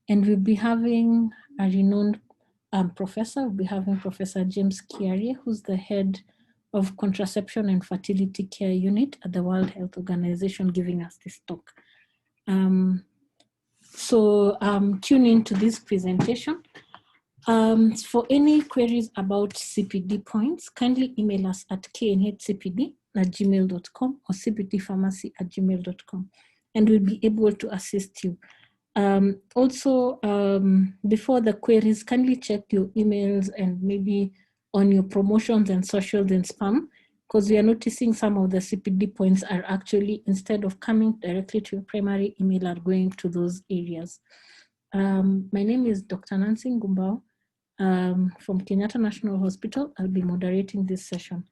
And we'll be having a renowned professor. We'll be having Professor James Kiarie, who's the head of Contraception and Fertility Care Unit at the World Health Organization, giving us this talk. So tune into this presentation. For any queries about CPD points, kindly email us at knhcpd@gmail.com or cpdpharmacy@gmail.com, and we'll be able to assist you. Also, before the queries, kindly check your emails and maybe on your promotions and socials and spam, because we are noticing some of the CPD points are actually, instead of coming directly to your primary email, are going to those areas. My name is Dr. Nancy Ngumbao from Kenyatta National Hospital. I'll be moderating this session.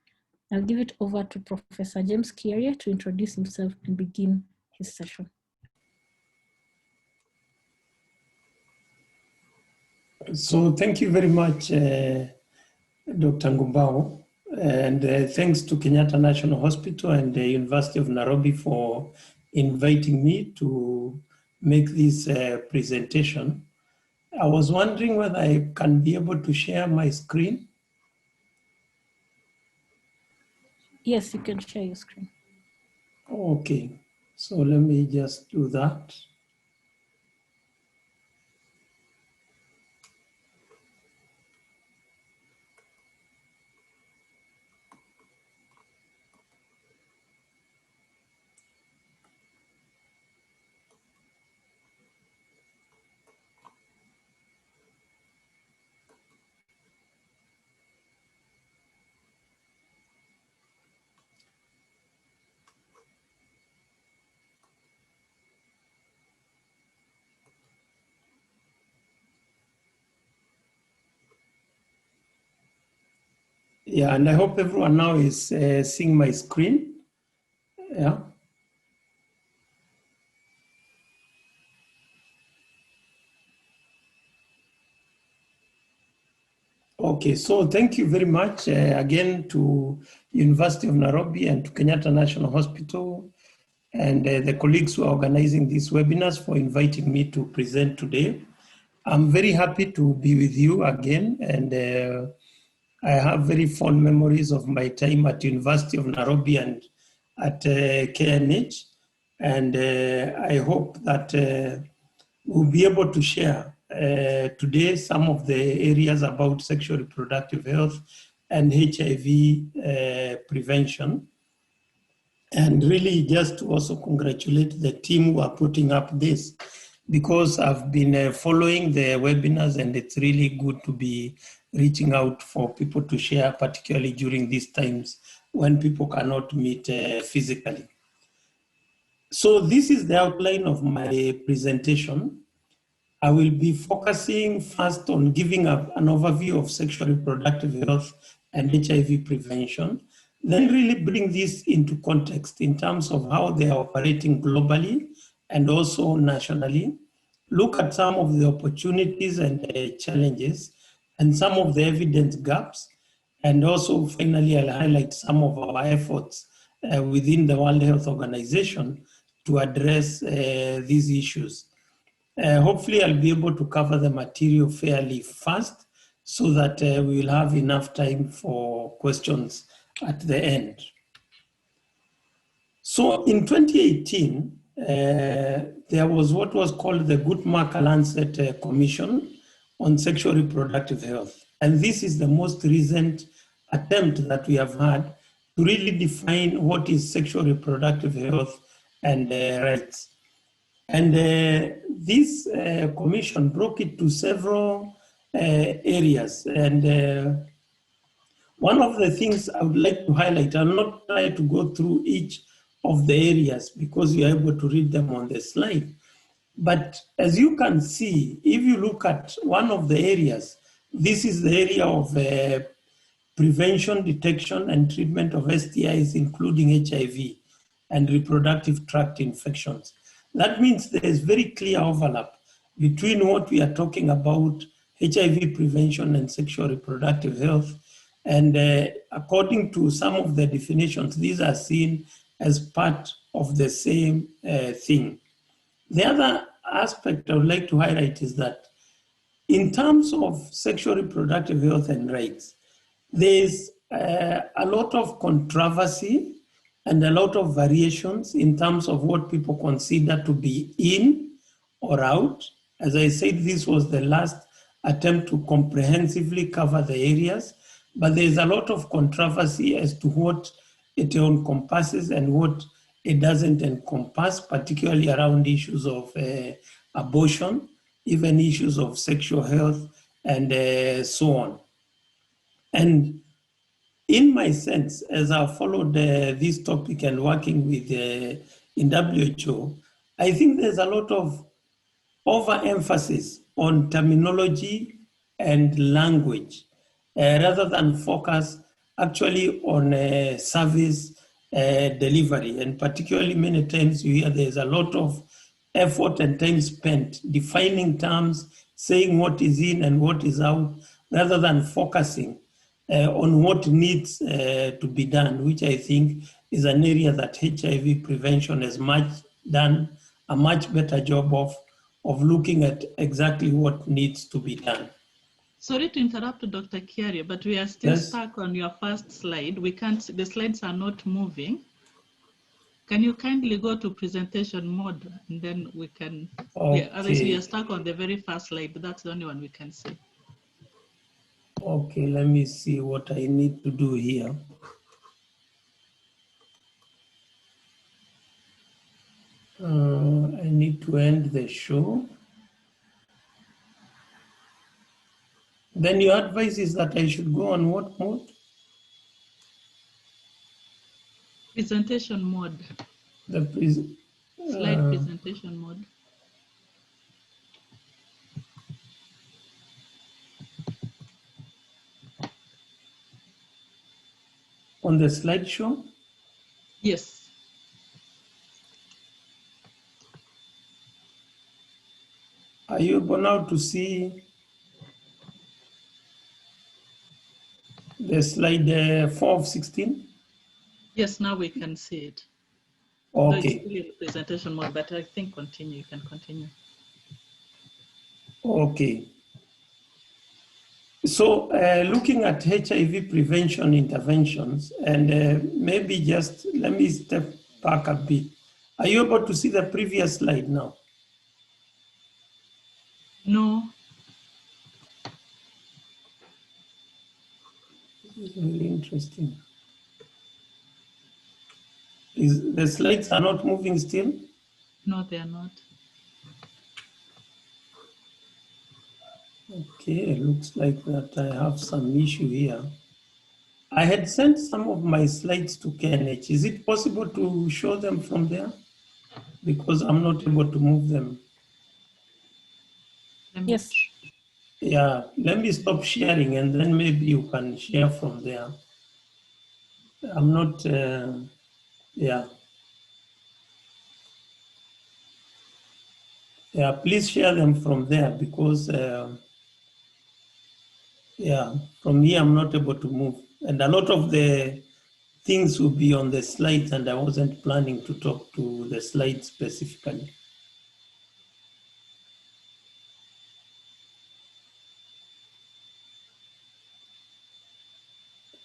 I'll give it over to Professor James Kiarie to introduce himself and begin his session. So thank you very much, Dr. Ngumbao, and thanks to Kenyatta National Hospital and the University of Nairobi for inviting me to make this presentation. I was wondering whether I can be able to share my screen. Yes, you can share your screen. Okay, so let me just do that. Yeah, and I hope everyone now is seeing my screen. Yeah. Okay, so thank you very much again to University of Nairobi and to Kenyatta National Hospital and the colleagues who are organizing these webinars for inviting me to present today. I'm very happy to be with you again, and I have very fond memories of my time at University of Nairobi and at KNH, and I hope that we'll be able to share today some of the areas about sexual reproductive health and HIV prevention. And really just to also congratulate the team who are putting up this, because I've been following the webinars, and it's really good to be reaching out for people to share, particularly during these times when people cannot meet physically. So this is the outline of my presentation. I will be focusing first on giving an overview of sexual reproductive health and HIV prevention, then really bring this into context in terms of how they are operating globally and also nationally, look at some of the opportunities and challenges and some of the evidence gaps, and also finally I'll highlight some of our efforts within the World Health Organization to address these issues. Hopefully I'll be able to cover the material fairly fast so that we will have enough time for questions at the end. So in 2018, there was what was called the Guttmacher-Lancet Commission on Sexual Reproductive Health. And this is the most recent attempt that we have had to really define what is sexual reproductive health and rights. And this commission broke it to several areas. And one of the things I would like to highlight, I'll not try to go through each of the areas because you're able to read them on the slide. But as you can see, if you look at one of the areas, this is the area of prevention, detection, and treatment of STIs, including HIV and reproductive tract infections. That means there is very clear overlap between what we are talking about, HIV prevention and sexual reproductive health, And according to some of the definitions, these are seen as part of the same thing. The other aspect I would like to highlight is that in terms of sexual reproductive health and rights, there's a lot of controversy and a lot of variations in terms of what people consider to be in or out. As I said, this was the last attempt to comprehensively cover the areas, but there's a lot of controversy as to what it encompasses and what it doesn't encompass, particularly around issues of abortion, even issues of sexual health, and so on. And in my sense, as I followed this topic and working with in WHO, I think there's a lot of overemphasis on terminology and language rather than focus actually on service delivery. And particularly many times you hear there's a lot of effort and time spent defining terms, saying what is in and what is out, rather than focusing on what needs to be done, which I think is an area that HIV prevention has done a much better job of looking at exactly what needs to be done. Sorry to interrupt, Dr. Kiaria, but we are still stuck on your first slide. We can't, the slides are not moving. Can you kindly go to presentation mode and then we can, otherwise we are stuck on the very first slide, but that's the only one we can see. Okay, let me see what I need to do here. I need to end the show. Then your advice is that I should go on what mode? Presentation mode. Slide presentation mode. On the slideshow? Yes. Are you able now to see the slide 4 of 16? Yes, now we can see it. Okay. No, it's still in presentation mode, but I think you can continue. Okay. So looking at HIV prevention interventions, and maybe just let me step back a bit. Are you able to see the previous slide now? No. This is really interesting. The slides are not moving still? No, they are not. Okay, it looks like that I have some issue here. I had sent some of my slides to KNH. Is it possible to show them from there? Because I'm not able to move them. Yes. Yeah, let me stop sharing and then maybe you can share from there. I'm not, yeah. Yeah, please share them from there because, yeah, from here I'm not able to move. And a lot of the things will be on the slides and I wasn't planning to talk to the slides specifically.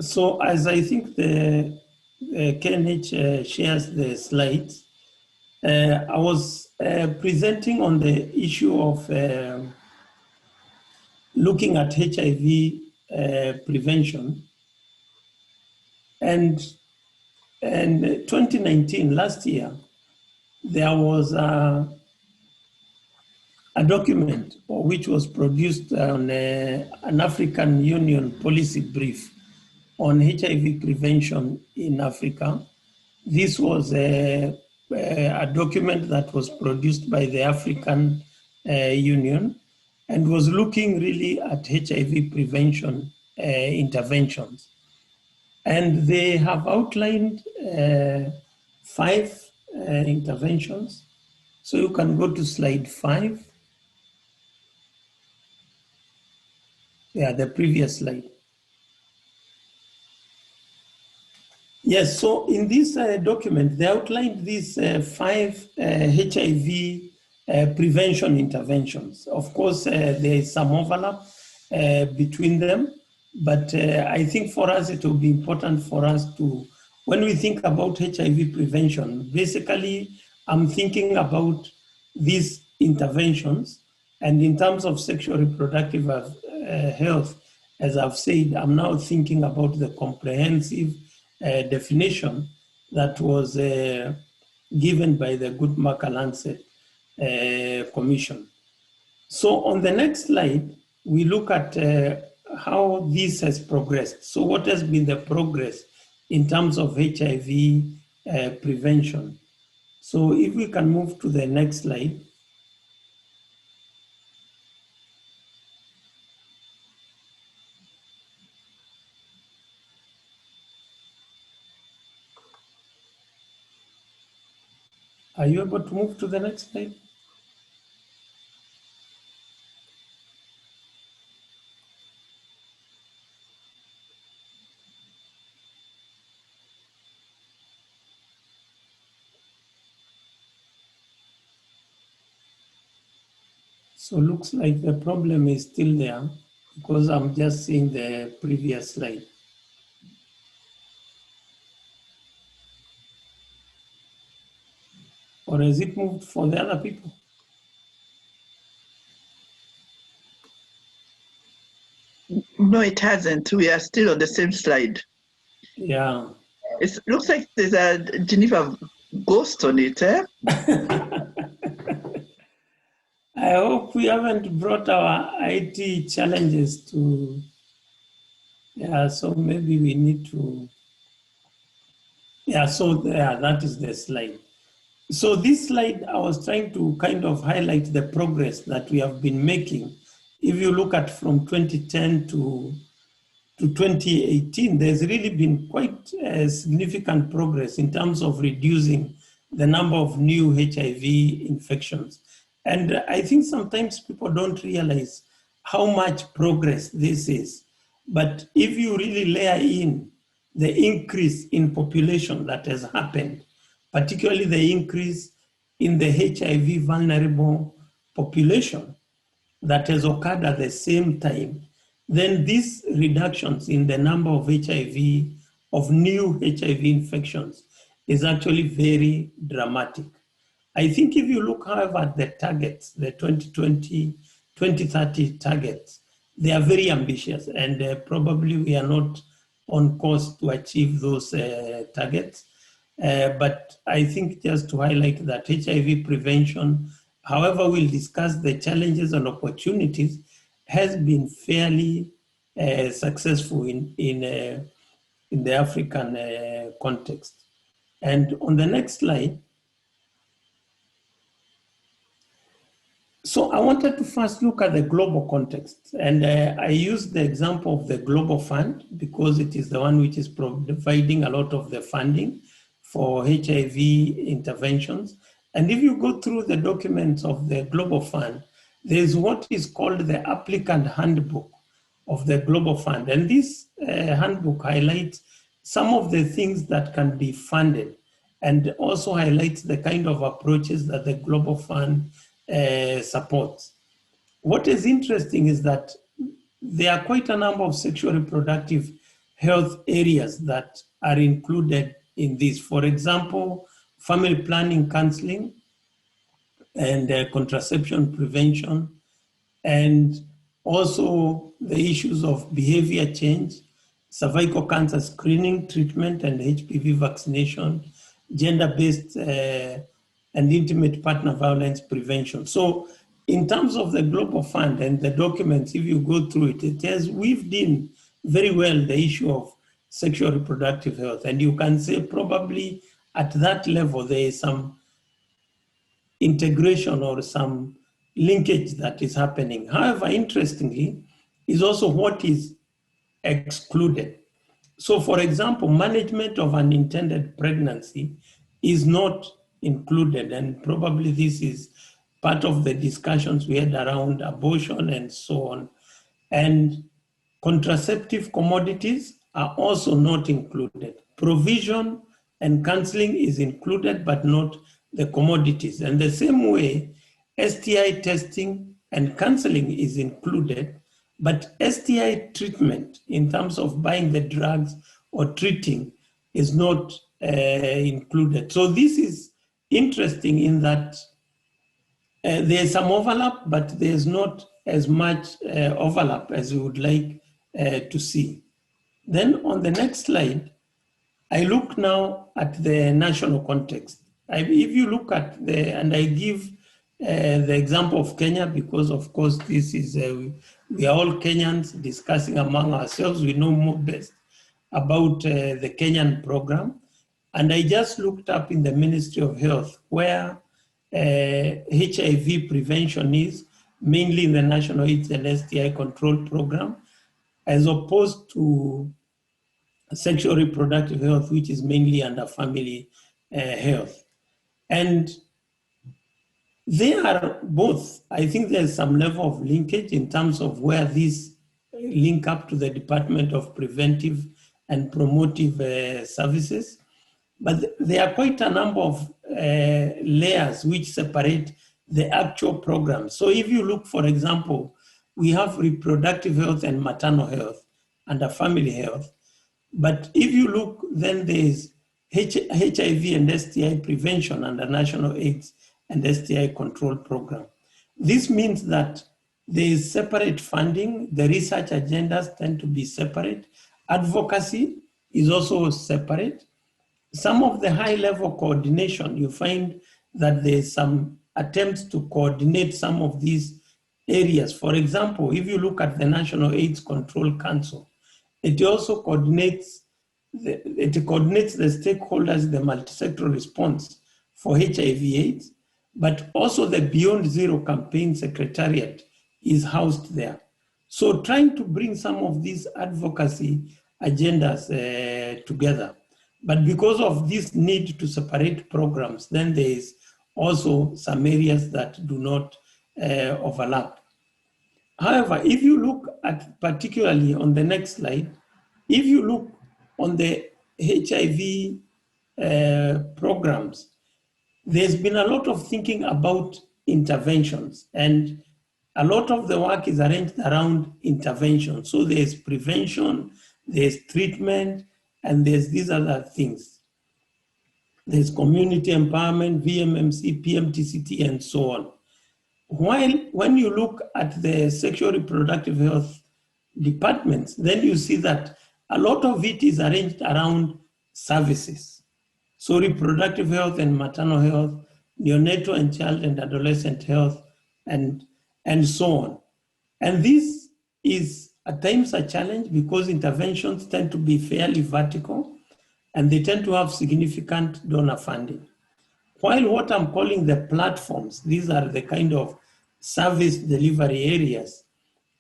So as I think the KNH shares the slides, I was presenting on the issue of looking at HIV prevention. And in 2019, last year, there was a document which was produced on an African Union policy brief on HIV prevention in Africa. This was a document that was produced by the African Union and was looking really at HIV prevention interventions. And they have outlined 5 interventions. So you can go to slide 5. Yeah, the previous slide. Yes, so in this document, they outlined these 5 HIV prevention interventions. Of course, there is some overlap between them, but I think for us it will be important for us to, when we think about HIV prevention, basically I'm thinking about these interventions, and in terms of sexual reproductive health, as I've said, I'm now thinking about the comprehensive definition that was given by the Guttmacher-Lancet Commission. So on the next slide, we look at how this has progressed. So what has been the progress in terms of HIV prevention? So if we can move to the next slide. Are you able to move to the next slide? So looks like the problem is still there because I'm just seeing the previous slide. Or has it moved for the other people? No, it hasn't. We are still on the same slide. Yeah. It looks like there's a Geneva ghost on it, eh? I hope we haven't brought our IT challenges to, yeah, so maybe we need to, yeah, so yeah, that is the slide. So this slide, I was trying to kind of highlight the progress that we have been making. If you look at from 2010 to 2018, there's really been quite significant progress in terms of reducing the number of new HIV infections. And I think sometimes people don't realize how much progress this is. But if you really layer in the increase in population that has happened, particularly the increase in the HIV vulnerable population that has occurred at the same time, then these reductions in the number of HIV, of new HIV infections, is actually very dramatic. I think if you look, however, at the targets, the 2020, 2030 targets, they are very ambitious, and probably we are not on course to achieve those targets. But I think just to highlight that HIV prevention, however we'll discuss the challenges and opportunities, has been fairly successful in the African context. And on the next slide, so I wanted to first look at the global context, and I used the example of the Global Fund because it is the one which is providing a lot of the funding for HIV interventions. And if you go through the documents of the Global Fund, there's what is called the applicant handbook of the Global Fund. And this handbook highlights some of the things that can be funded and also highlights the kind of approaches that the Global Fund supports. What is interesting is that there are quite a number of sexual reproductive health areas that are included in this. For example, family planning counseling and contraception prevention, and also the issues of behavior change, cervical cancer screening, treatment, and HPV vaccination, gender-based and intimate partner violence prevention. So in terms of the Global Fund and the documents, if you go through it, it has weaved in very well the issue of sexual reproductive health. And you can say probably at that level, there is some integration or some linkage that is happening. However, interestingly, is also what is excluded. So for example, management of unintended pregnancy is not included, and probably this is part of the discussions we had around abortion and so on. And contraceptive commodities are also not included. provision and counseling is included, but not the commodities. And the same way, STI testing and counseling is included, but STI treatment in terms of buying the drugs or treating is not included. So this is interesting in that there's some overlap, but there's not as much overlap as we would like to see. Then on the next slide, I look now at the national context. If you look at and I give the example of Kenya, because of course this is, we are all Kenyans discussing among ourselves, we know more best about the Kenyan program. And I just looked up in the Ministry of Health where HIV prevention is, mainly in the National AIDS and STI Control Program, as opposed to sexual reproductive health, which is mainly under family health. And they are both, I think there's some level of linkage in terms of where these link up to the Department of Preventive and Promotive Services. But there are quite a number of layers which separate the actual program. So if you look, for example, we have reproductive health and maternal health under family health. But if you look, then there's HIV and STI prevention under National AIDS and STI Control Program. This means that there is separate funding, the research agendas tend to be separate, advocacy is also separate. Some of the high-level coordination, you find that there's some attempts to coordinate some of these areas. For example, if you look at the National AIDS Control Council, it also coordinates the stakeholders, the multi-sectoral response for HIV/AIDS, but also the Beyond Zero campaign secretariat is housed there. So trying to bring some of these advocacy agendas together. But because of this need to separate programs, then there is also some areas that do not overlap. However, if you look at, particularly on the next slide, if you look on the HIV programs, there's been a lot of thinking about interventions, and a lot of the work is arranged around intervention. So there's prevention, there's treatment, and there's these other things. There's community empowerment, VMMC, PMTCT, and so on. While when you look at the sexual reproductive health departments, then you see that a lot of it is arranged around services. So reproductive health and maternal health, neonatal and child and adolescent health, and so on. And this is at times a challenge because interventions tend to be fairly vertical and they tend to have significant donor funding. While what I'm calling the platforms, these are the kind of service delivery areas,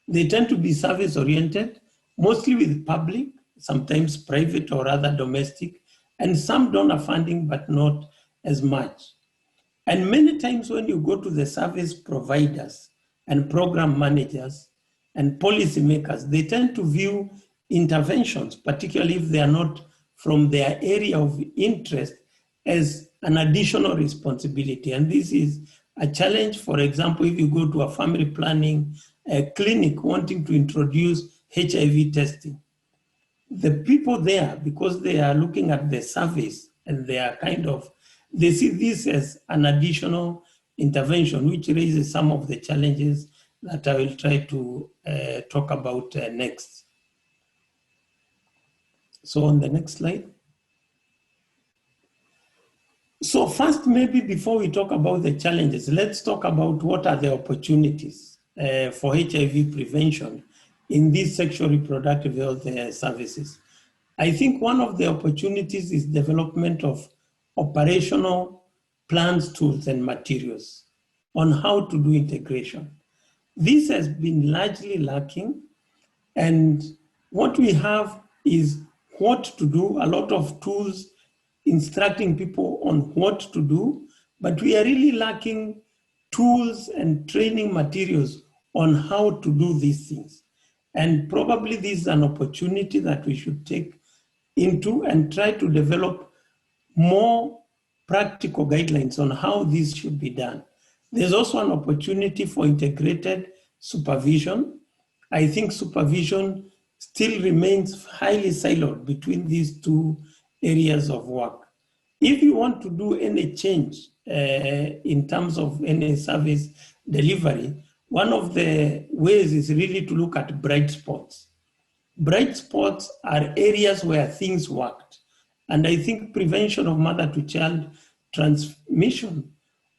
they tend to be service oriented, mostly with public, sometimes private or other domestic, and some donor funding, but not as much. And many times when you go to the service providers and program managers and policymakers, they tend to view interventions, particularly if they are not from their area of interest, as an additional responsibility. And this is a challenge. For example, if you go to a family planning clinic wanting to introduce HIV testing, the people there, because they are looking at the service and they are they see this as an additional intervention, which raises some of the challenges that I will try to talk about next. So on the next slide. So first, maybe before we talk about the challenges, let's talk about what are the opportunities for HIV prevention in these sexual reproductive health services. I think one of the opportunities is development of operational plans, tools, and materials on how to do integration. This has been largely lacking, and what we have is what to do, a lot of tools instructing people on what to do, but we are really lacking tools and training materials on how to do these things. And probably this is an opportunity that we should take into and try to develop more practical guidelines on how this should be done. There's also an opportunity for integrated supervision. I think supervision still remains highly siloed between these two areas of work. If you want to do any change in terms of any service delivery, one of the ways is really to look at bright spots. Bright spots are areas where things worked. And I think prevention of mother-to-child transmission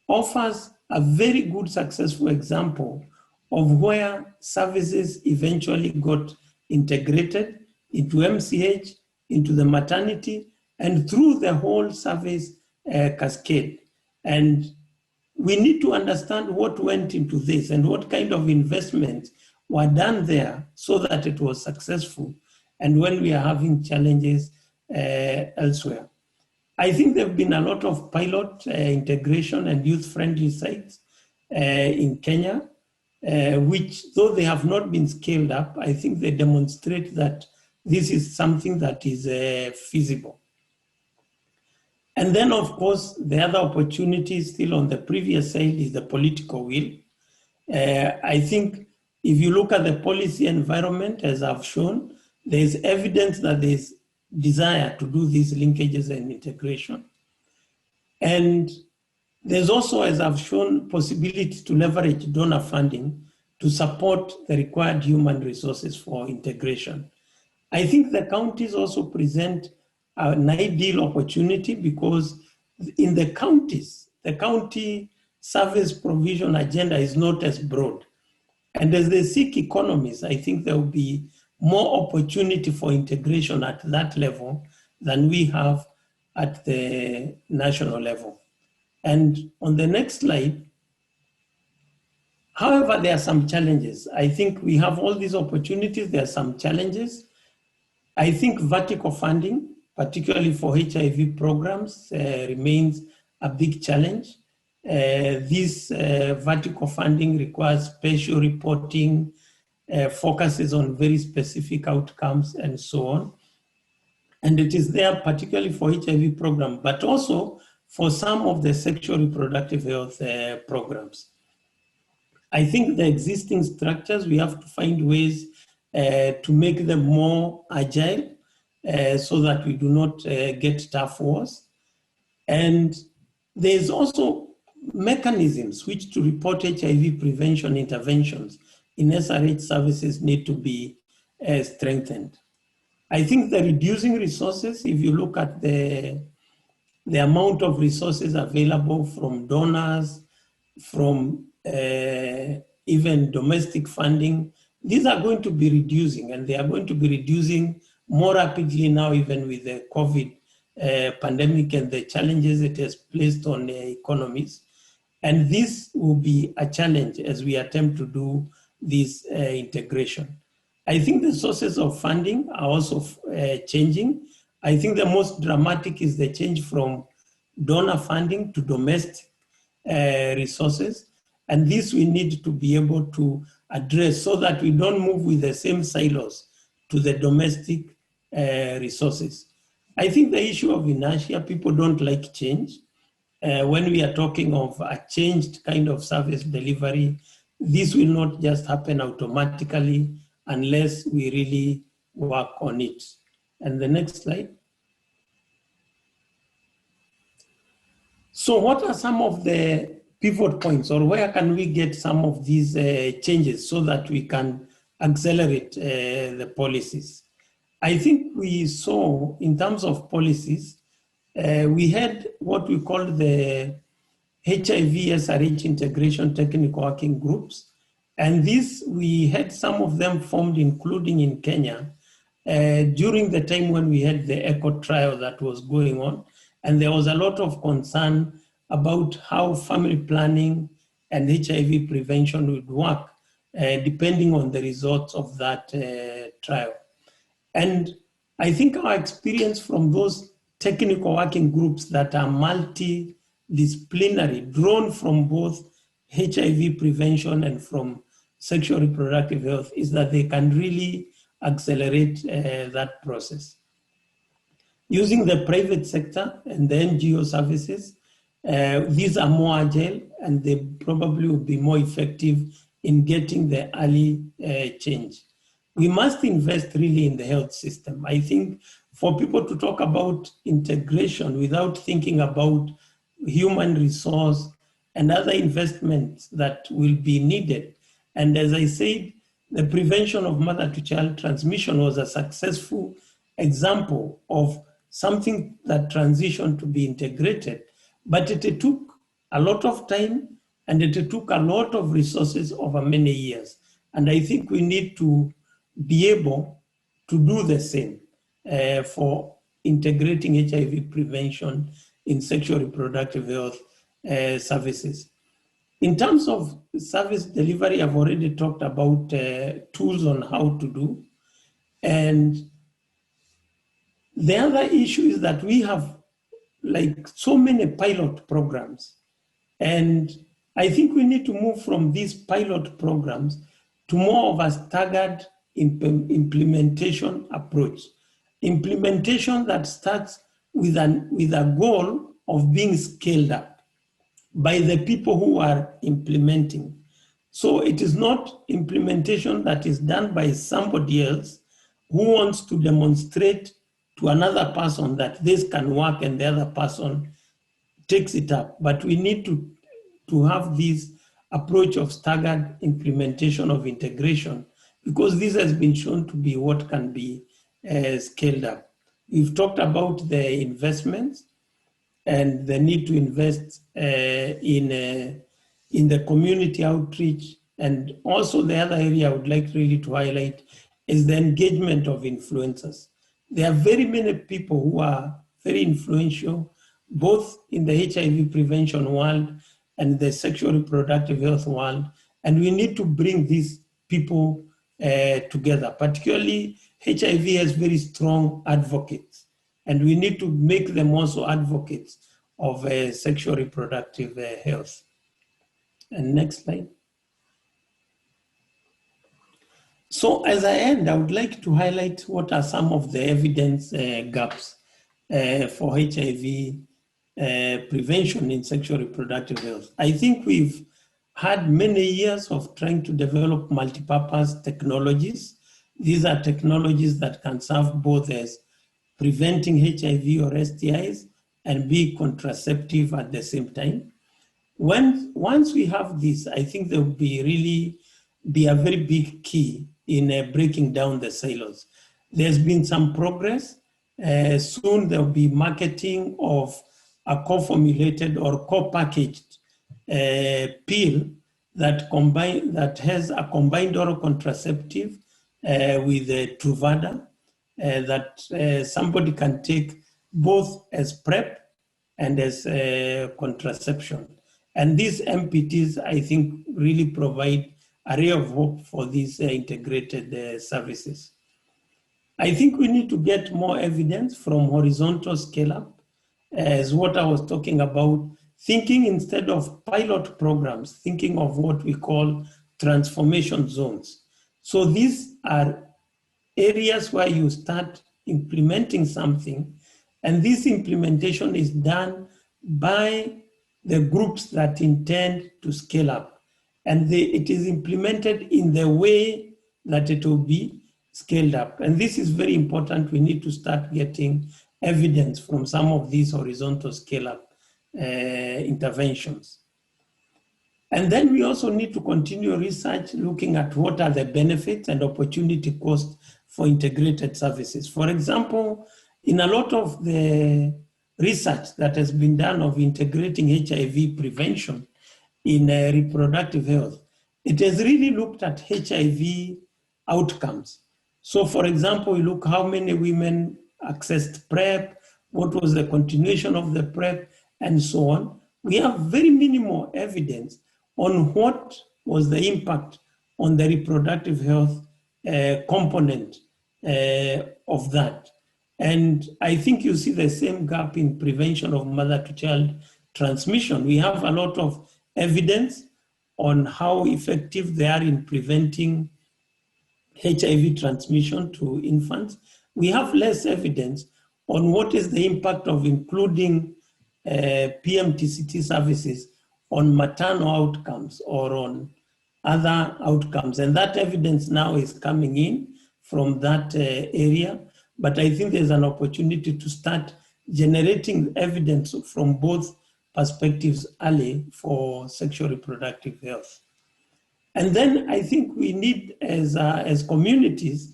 offers a very good successful example of where services eventually got integrated into MCH, into the maternity, and through the whole service cascade. And we need to understand what went into this and what kind of investments were done there so that it was successful. And when we are having challenges elsewhere. I think there have been a lot of pilot integration and youth-friendly sites in Kenya, which, though they have not been scaled up, I think they demonstrate that this is something that is feasible. And then, of course, the other opportunity still on the previous side is the political will. I think if you look at the policy environment, as I've shown, there's evidence that there's desire to do these linkages and integration. And there's also, as I've shown, possibility to leverage donor funding to support the required human resources for integration. I think the counties also present an ideal opportunity because in the counties, the county service provision agenda is not as broad. And as they seek economies, I think there will be more opportunity for integration at that level than we have at the national level. And on the next slide, however, there are some challenges. I think we have all these opportunities, there are some challenges. I think vertical funding, particularly for HIV programs, remains a big challenge. This vertical funding requires spatial reporting, focuses on very specific outcomes and so on. And it is there particularly for HIV program, but also for some of the sexual reproductive health programs. I think the existing structures, we have to find ways to make them more agile so that we do not get tough wars. And there's also mechanisms which to report HIV prevention interventions in SRH services need to be strengthened. I think the reducing resources, if you look at the amount of resources available from donors, from even domestic funding, these are going to be reducing, and they are going to be reducing more rapidly now, even with the COVID pandemic and the challenges it has placed on economies. And this will be a challenge as we attempt to do this integration. I think the sources of funding are also changing. I think the most dramatic is the change from donor funding to domestic resources. And this we need to be able to address so that we don't move with the same silos to the domestic resources. I think the issue of inertia, people don't like change. When we are talking of a changed kind of service delivery, this will not just happen automatically unless we really work on it. And the next slide. So what are some of the pivot points, or where can we get some of these changes so that we can accelerate the policies? I think we saw in terms of policies, we had what we call the HIV SRH integration technical working groups. And this, we had some of them formed, including in Kenya, during the time when we had the ECHO trial that was going on. And there was a lot of concern about how family planning and HIV prevention would work, depending on the results of that trial. And I think our experience from those technical working groups that are multidisciplinary, drawn from both HIV prevention and from sexual reproductive health, is that they can really accelerate that process. Using the private sector and the NGO services, these are more agile and they probably will be more effective in getting the early change. We must invest really in the health system. I think for people to talk about integration without thinking about human resource and other investments that will be needed. And as I said, the prevention of mother-to-child transmission was a successful example of something that transitioned to be integrated, but it took a lot of time and it took a lot of resources over many years. And I think we need to be able to do the same for integrating HIV prevention in sexual reproductive health services. In terms of service delivery, I've already talked about tools on how to do. And the other issue is that we have like so many pilot programs. And I think we need to move from these pilot programs to more of a staggered implementation approach. Implementation that starts with a goal of being scaled up by the people who are implementing. So it is not implementation that is done by somebody else who wants to demonstrate to another person that this can work and the other person takes it up. But we need to have this approach of staggered implementation of integration because this has been shown to be what can be scaled up. We've talked about the investments and the need to invest in the community outreach. And also the other area I would like really to highlight is the engagement of influencers. There are very many people who are very influential, both in the HIV prevention world and the sexual reproductive health world. And we need to bring these people together. Particularly, HIV has very strong advocates. And we need to make them also advocates of sexual reproductive health. And next slide. So as I end, I would like to highlight what are some of the evidence gaps for HIV prevention in sexual reproductive health. I think we've had many years of trying to develop multipurpose technologies. These are technologies that can serve both as preventing HIV or STIs and be contraceptive at the same time. Once we have this, I think there will be a very big key in breaking down the silos. There's been some progress. Soon there will be marketing of a co-formulated or co-packaged pill that has a combined oral contraceptive with Truvada that somebody can take both as PrEP and as contraception. And these MPTs, I think, really provide a ray of hope for these integrated services. I think we need to get more evidence from horizontal scale-up, as what I was talking about, thinking instead of pilot programs, thinking of what we call transformation zones. So these are areas where you start implementing something, and this implementation is done by the groups that intend to scale up. And it is implemented in the way that it will be scaled up. And this is very important. We need to start getting evidence from some of these horizontal scale-up interventions. And then we also need to continue research looking at what are the benefits and opportunity costs for integrated services. For example, in a lot of the research that has been done of integrating HIV prevention in reproductive health, it has really looked at HIV outcomes. So for example, we look how many women accessed PrEP, what was the continuation of the PrEP, and so on. We have very minimal evidence on what was the impact on the reproductive health component of that. And I think you see the same gap in prevention of mother-to-child transmission. We have a lot of evidence on how effective they are in preventing HIV transmission to infants. We have less evidence on what is the impact of including PMTCT services on maternal outcomes or on other outcomes. And that evidence now is coming in from that area. But I think there's an opportunity to start generating evidence from both perspectives early for sexual reproductive health. And then I think we need, as communities,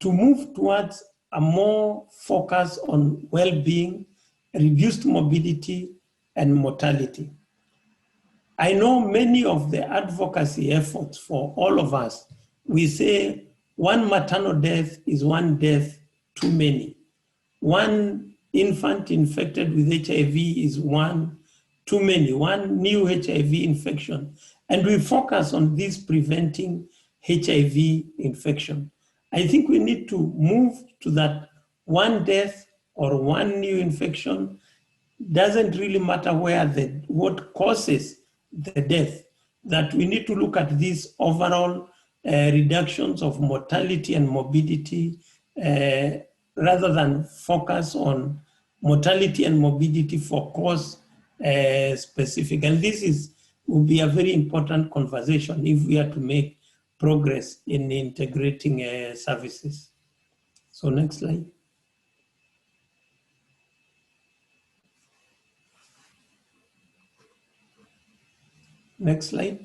to move towards a more focus on well-being, reduced morbidity, and mortality. I know many of the advocacy efforts for all of us, we say one maternal death is one death too many. One infant infected with HIV is one too many, one new HIV infection. And we focus on this preventing HIV infection. I think we need to move to that one death or one new infection. Doesn't really matter what causes the death, that we need to look at these overall reductions of mortality and morbidity rather than focus on mortality and morbidity for cause specific. And this will be a very important conversation if we are to make progress in integrating services. So next slide. Next slide.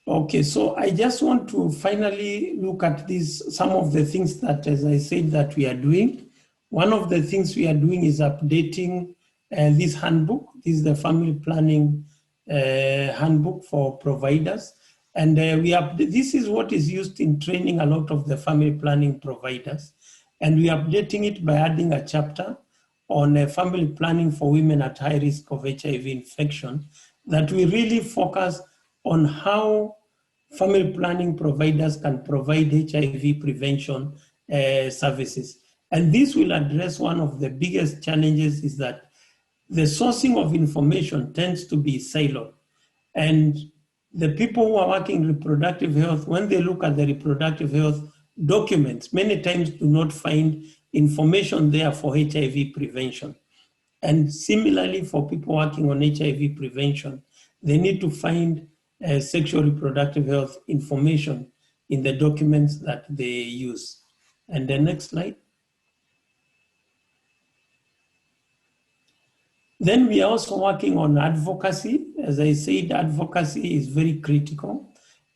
Okay, so I just want to finally look at some of the things that, as I said, that we are doing. One of the things we are doing is updating this handbook. This is the family planning handbook for providers. And this is what is used in training a lot of the family planning providers. And we are updating it by adding a chapter on family planning for women at high risk of HIV infection, that we really focus on how family planning providers can provide HIV prevention services. And this will address one of the biggest challenges, is that the sourcing of information tends to be siloed. And the people who are working in reproductive health, when they look at the reproductive health documents, many times do not find information there for HIV prevention. And similarly, for people working on HIV prevention, they need to find sexual reproductive health information in the documents that they use. And the next slide. Then we are also working on advocacy. As I said, advocacy is very critical.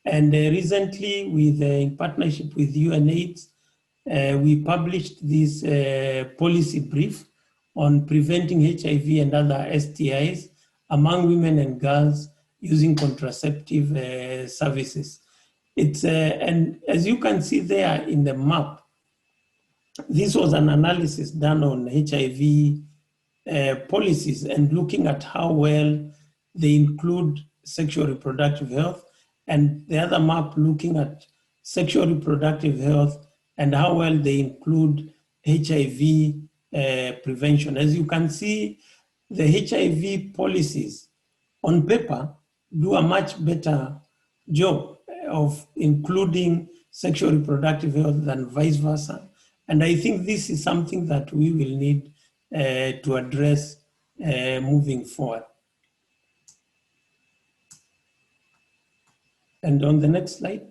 And recently, in partnership with UNAIDS, we published this policy brief on preventing HIV and other STIs among women and girls using contraceptive services. And as you can see there in the map, this was an analysis done on HIV policies and looking at how well they include sexual reproductive health, and the other map looking at sexual reproductive health and how well they include HIV prevention. As you can see, the HIV policies on paper do a much better job of including sexual reproductive health than vice versa. And I think this is something that we will need to address moving forward. And on the next slide.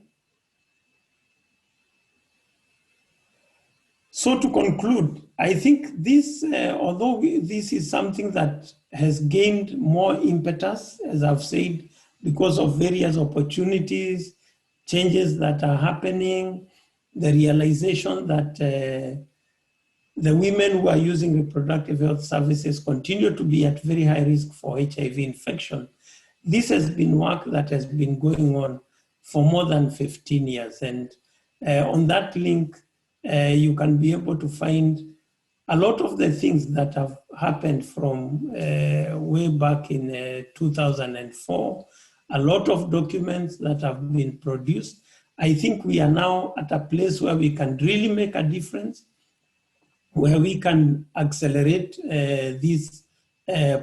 So to conclude, I think this, although this is something that has gained more impetus, as I've said, because of various opportunities, changes that are happening, the realization that the women who are using reproductive health services continue to be at very high risk for HIV infection. This has been work that has been going on for more than 15 years. And on that link, you can be able to find a lot of the things that have happened from way back in 2004, a lot of documents that have been produced. I think we are now at a place where we can really make a difference. where we can accelerate this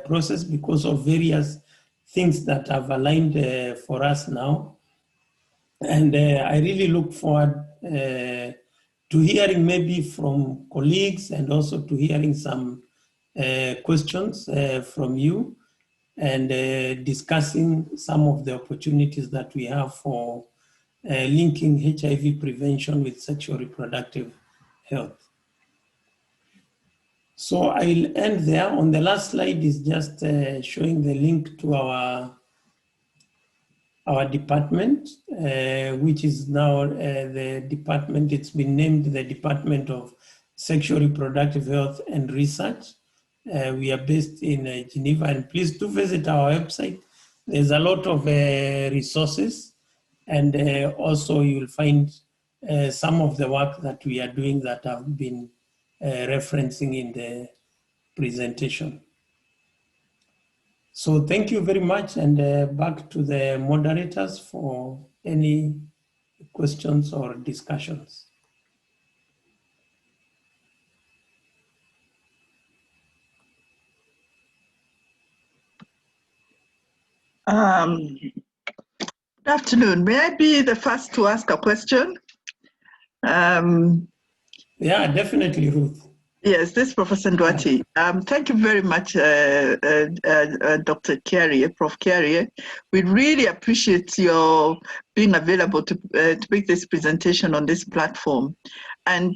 process because of various things that have aligned for us now. And I really look forward to hearing maybe from colleagues and also to hearing some questions from you and discussing some of the opportunities that we have for linking HIV prevention with sexual reproductive health. So I'll end there. On the last slide is just showing the link to our department, which is now the department, it's been named the Department of Sexual Reproductive Health and Research. We are based in Geneva, and please do visit our website. There's a lot of resources, and also you'll find some of the work that we are doing that have been referencing in the presentation. So thank you very much, and back to the moderators for any questions or discussions. Good afternoon. May I be the first to ask a question? Yeah, definitely, Ruth. Yes, this is Professor Ndwati. Thank you very much, Dr. Carrier, Prof. Carrier. We really appreciate your being available to make this presentation on this platform, and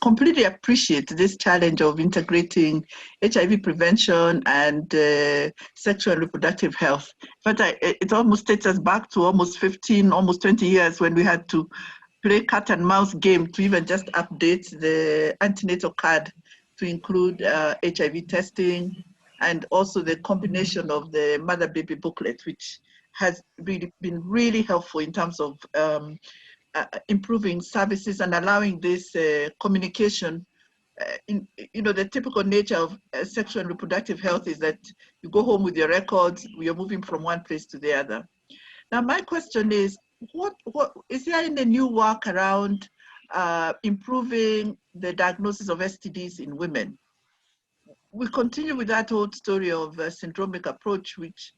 completely appreciate this challenge of integrating HIV prevention and sexual and reproductive health. In fact, it almost takes us back to almost 15, almost 20 years when we had to play cat and mouse game to even just update the antenatal card to include HIV testing, and also the combination of the mother-baby booklet, which has really been really helpful in terms of improving services and allowing this communication. The typical nature of sexual and reproductive health is that you go home with your records, you're moving from one place to the other. Now, my question is, what is there any new work around improving the diagnosis of STDs in women? We continue with that old story of a syndromic approach, which,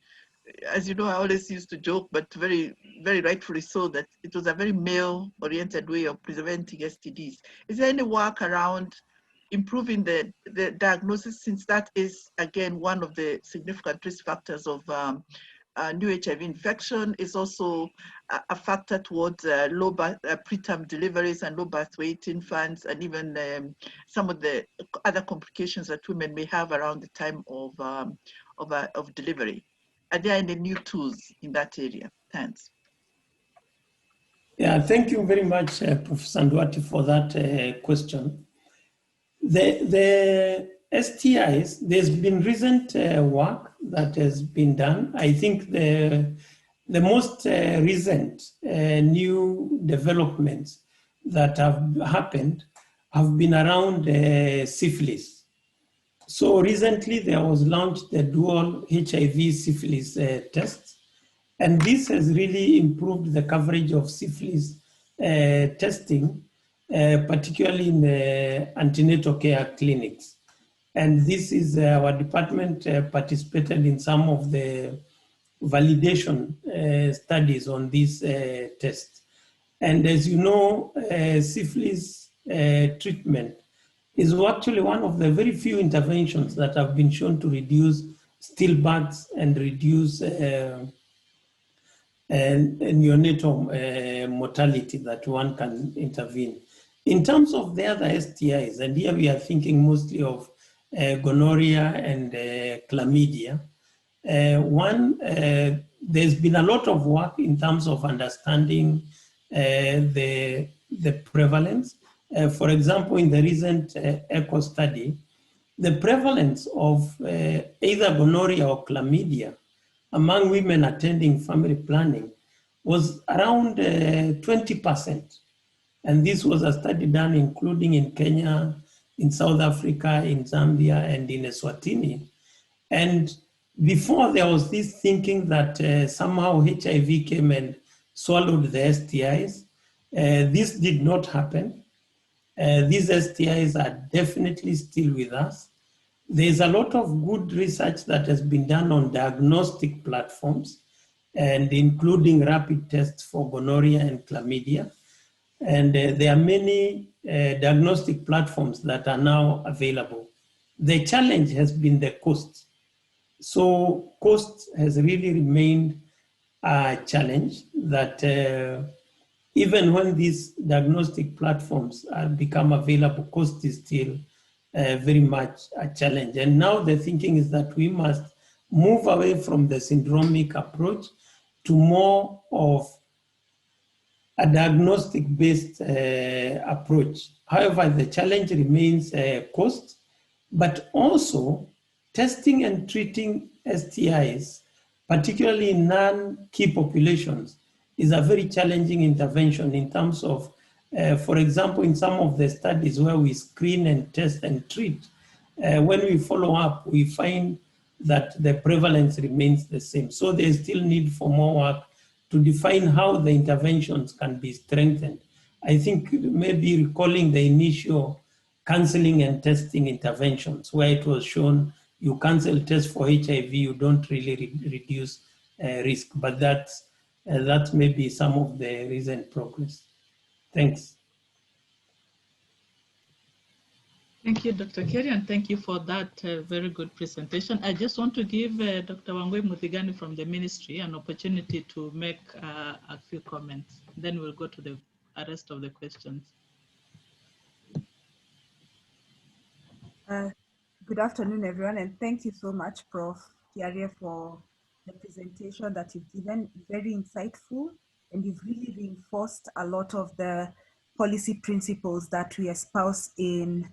as you know, I always used to joke, but very, very rightfully so, that it was a very male-oriented way of preventing STDs. Is there any work around improving the diagnosis, since that is, again, one of the significant risk factors of new HIV infection, is also a factor towards low preterm deliveries and low birth weight infants, and even some of the other complications that women may have around the time of delivery. Are there any new tools in that area? Thanks. Yeah, thank you very much, Professor Ndwati, for that question. The STIs, there's been recent work that has been done. I think the most recent new developments that have happened have been around syphilis. So recently there was launched the dual HIV syphilis test, and this has really improved the coverage of syphilis testing, particularly in the antenatal care clinics. And this is our department participated in some of the validation studies on this test. And as you know, syphilis treatment is actually one of the very few interventions that have been shown to reduce stillbirths and reduce neonatal mortality that one can intervene. In terms of the other STIs, and here we are thinking mostly of gonorrhea and chlamydia. There's been a lot of work in terms of understanding the prevalence. For example, in the recent ECHO study, the prevalence of either gonorrhea or chlamydia among women attending family planning was around 20%. And this was a study done including in Kenya, in South Africa, in Zambia, and in Eswatini. And before, there was this thinking that somehow HIV came and swallowed the STIs. This did not happen. These STIs are definitely still with us. There's a lot of good research that has been done on diagnostic platforms, and including rapid tests for gonorrhea and chlamydia. And there are many diagnostic platforms that are now available. The challenge has been the cost. So cost has really remained a challenge that even when these diagnostic platforms become available, cost is still very much a challenge. And now the thinking is that we must move away from the syndromic approach to more of a diagnostic-based approach. However, the challenge remains cost, but also testing and treating STIs, particularly in non-key populations, is a very challenging intervention in terms of, for example, in some of the studies where we screen and test and treat, when we follow up, we find that the prevalence remains the same. So there's still need for more work to define how the interventions can be strengthened. I think maybe recalling the initial counseling and testing interventions where it was shown you cancel tests for HIV, you don't really reduce risk, but that's maybe some of the recent progress. Thanks. Thank you, Dr. Kerry, and thank you for that very good presentation. I just want to give Dr. Wangui Muthigani from the ministry an opportunity to make a few comments. Then we'll go to the rest of the questions. Good afternoon, everyone, and thank you so much, Prof. Kiarie, for the presentation that you've given. Very insightful, and you've really reinforced a lot of the policy principles that we espouse in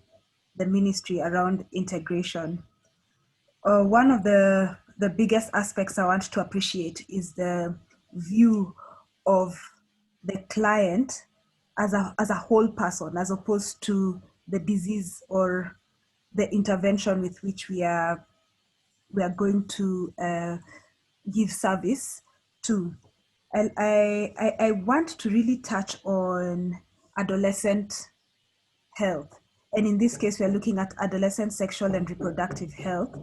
the ministry around integration. One of the biggest aspects I want to appreciate is the view of the client as a whole person, as opposed to the disease or the intervention with which we are going to give service to. I want to really touch on adolescent health. And in this case, we are looking at adolescent sexual and reproductive health,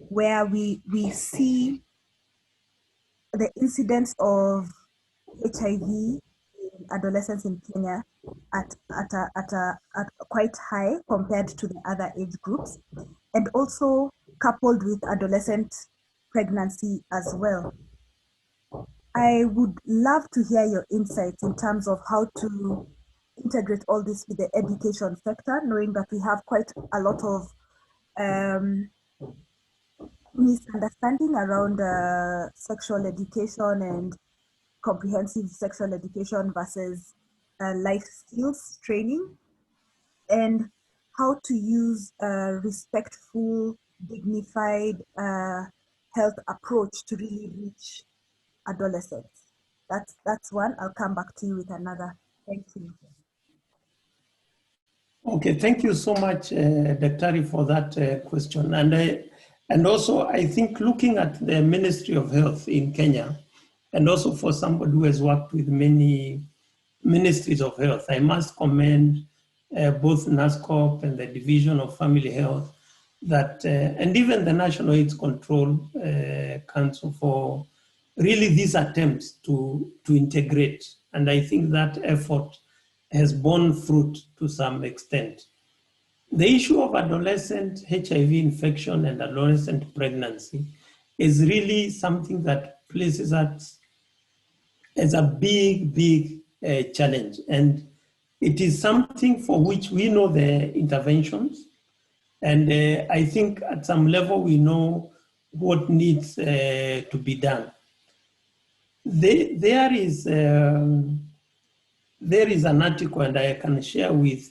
where we see the incidence of HIV in adolescents in Kenya at quite high compared to the other age groups, and also coupled with adolescent pregnancy as well. I would love to hear your insights in terms of how to integrate all this with the education sector, knowing that we have quite a lot of misunderstanding around sexual education and comprehensive sexual education versus life skills training, and how to use a respectful, dignified health approach to really reach adolescents. That's one. I'll come back to you with another. Thank you. Okay, thank you so much, Dr. for that question. And also, I think looking at the Ministry of Health in Kenya, and also for somebody who has worked with many ministries of health, I must commend both NASCOP and the Division of Family Health, that and even the National AIDS Control Council for really these attempts to integrate. And I think that effort has borne fruit to some extent. The issue of adolescent HIV infection and adolescent pregnancy is really something that places us as a big challenge. And it is something for which we know the interventions. And I think at some level we know what needs to be done. There is an article, and I can share with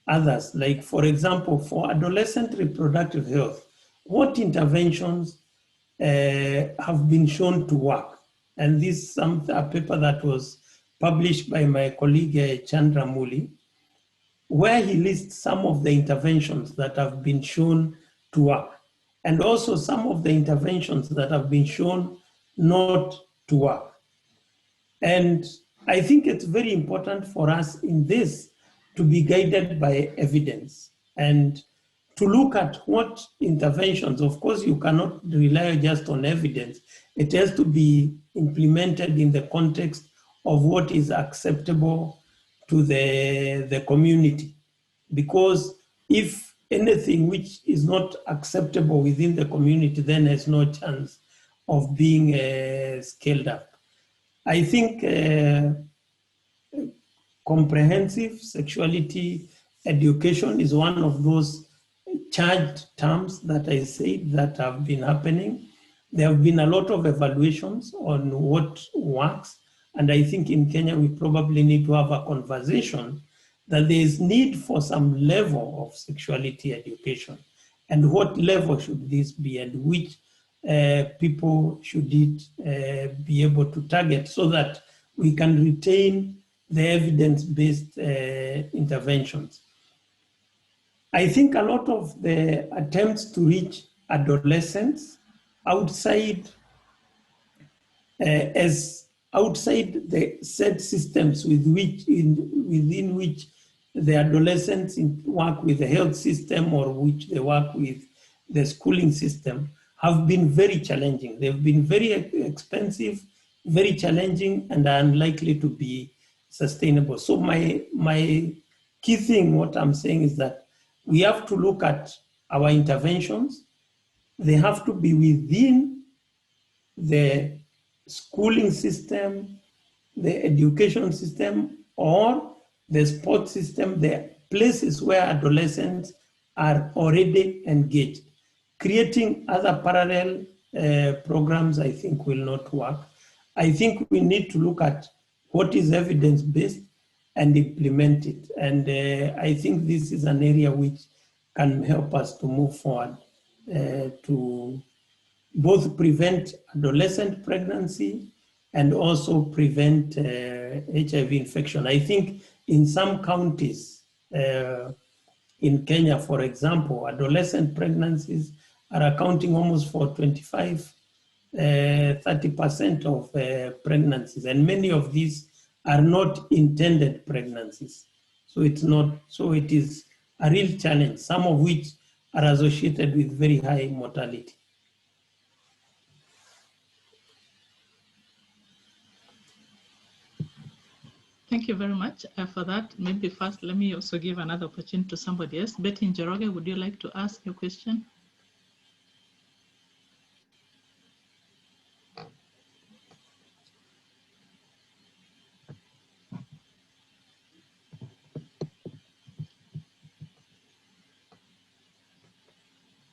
others, like for example, for adolescent reproductive health, what interventions have been shown to work. And this is a paper that was published by my colleague Chandra Muli, where he lists some of the interventions that have been shown to work, and also some of the interventions that have been shown not to work. And I think it's very important for us in this to be guided by evidence and to look at what interventions. Of course, you cannot rely just on evidence. It has to be implemented in the context of what is acceptable to the community. Because if anything which is not acceptable within the community then has no chance of being scaled up. I think comprehensive sexuality education is one of those charged terms that I said that have been happening. There have been a lot of evaluations on what works. And I think in Kenya, we probably need to have a conversation that there is need for some level of sexuality education. And what level should this be, and which people should it be able to target, so that we can retain the evidence-based interventions. I think a lot of the attempts to reach adolescents outside outside the set systems within which the adolescents work with the health system, or which they work with the schooling system, have been very challenging. They've been very expensive, very challenging, and are unlikely to be sustainable. So my key thing, what I'm saying is that we have to look at our interventions. They have to be within the schooling system, the education system, or the sports system, the places where adolescents are already engaged. Creating other parallel programs, I think, will not work. I think we need to look at what is evidence-based and implement it. And I think this is an area which can help us to move forward to both prevent adolescent pregnancy and also prevent HIV infection. I think in some counties in Kenya, for example, adolescent pregnancies are accounting almost for 25, 30% of pregnancies. And many of these are not intended pregnancies. So it is a real challenge, some of which are associated with very high mortality. Thank you very much for that. Maybe first, let me also give another opportunity to somebody else. Betty Njoroge, would you like to ask your question?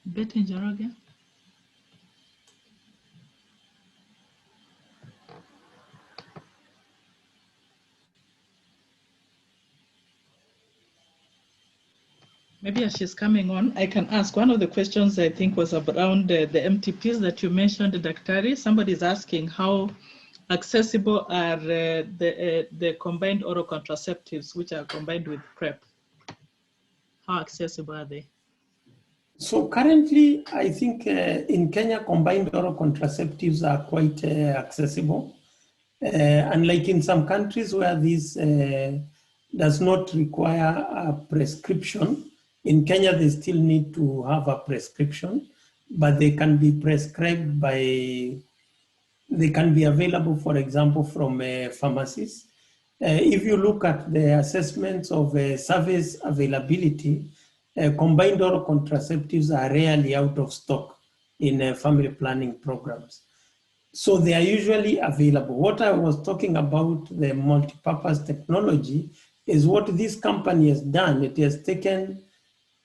Betty Njoroge? Maybe as she's coming on, I can ask. One of the questions I think was around the MTPs that you mentioned, Daktari. Somebody's asking how accessible are the combined oral contraceptives, which are combined with PrEP? How accessible are they? So currently, I think in Kenya, combined oral contraceptives are quite accessible. Unlike in some countries where this does not require a prescription, in Kenya, they still need to have a prescription, but they can be prescribed they can be available, for example, from pharmacies. If you look at the assessments of service availability, combined oral contraceptives are rarely out of stock in family planning programs. So they are usually available. What I was talking about, the multipurpose technology, is what this company has done. It has taken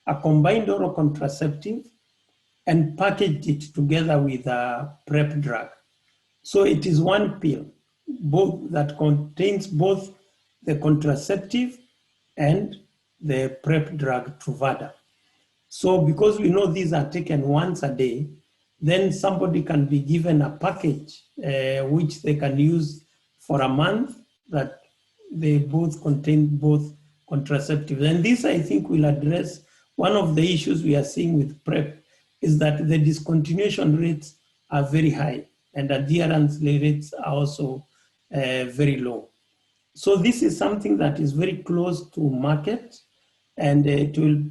a combined oral contraceptive and packaged it together with a PrEP drug. So it is one pill, both that contains both the contraceptive and the PrEP drug Truvada. So because we know these are taken once a day, then somebody can be given a package which they can use for a month, that they both contain both contraceptives. And this, I think, will address one of the issues we are seeing with PrEP, is that the discontinuation rates are very high and adherence rates are also very low. So this is something that is very close to market, and it will